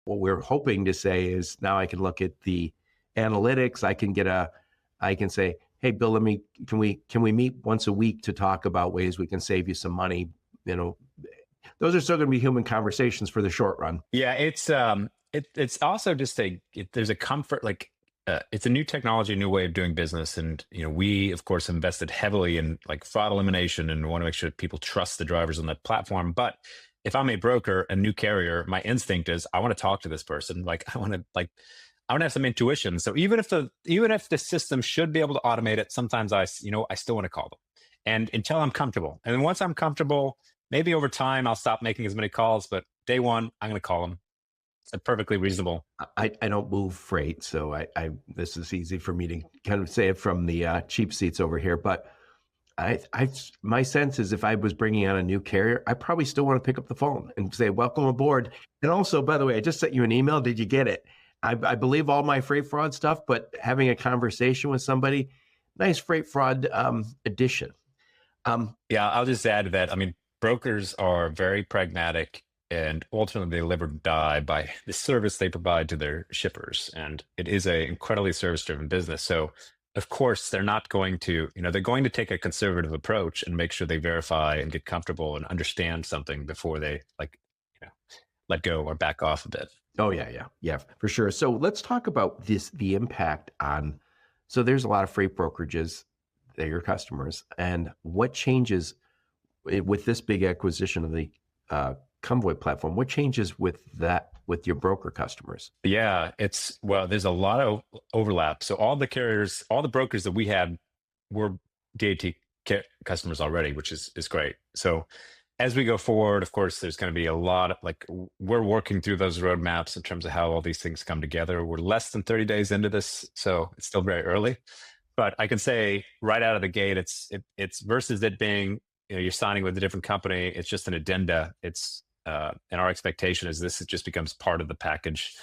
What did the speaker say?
What we're hoping to say is now I can look at the analytics. I can say, hey, Bill, can we meet once a week to talk about ways we can save you some money? You know, those are still going to be human conversations for the short run. Yeah, it's also just there's a comfort, like it's a new technology, a new way of doing business, and we of course invested heavily in like fraud elimination and want to make sure people trust the drivers on that platform. But if I'm a broker, a new carrier, my instinct is I want to talk to this person. I want to have some intuition. So even if the system should be able to automate it, sometimes I still want to call them, and until I'm comfortable. And then once I'm comfortable, maybe over time I'll stop making as many calls. But day one, I'm going to call them. It's perfectly reasonable. I don't move freight, so I this is easy for me to kind of say it from the cheap seats over here. But my sense is if I was bringing on a new carrier, I probably still want to pick up the phone and say, welcome aboard. And also, by the way, I just sent you an email. Did you get it? I believe all my freight fraud stuff, but having a conversation with somebody, nice freight fraud addition. Yeah, I'll just add to that. I mean, brokers are very pragmatic, and ultimately they live or die by the service they provide to their shippers. And it is a incredibly service-driven business. So of course, they're not going to, they're going to take a conservative approach and make sure they verify and get comfortable and understand something before they let go or back off a bit. Oh, yeah, for sure. So let's talk about the impact on, so there's a lot of freight brokerages, they're your customers, and what changes with this big acquisition of the Convoy platform, what changes with your broker customers? Yeah, there's a lot of overlap. So all the brokers that we had were DAT customers already, which is great. So as we go forward, of course, there's going to be a lot of we're working through those roadmaps in terms of how all these things come together. We're less than 30 days into this, so it's still very early. But I can say right out of the gate, it's versus it being, you're signing with a different company. It's just an addenda. And our expectation is this just becomes part of the package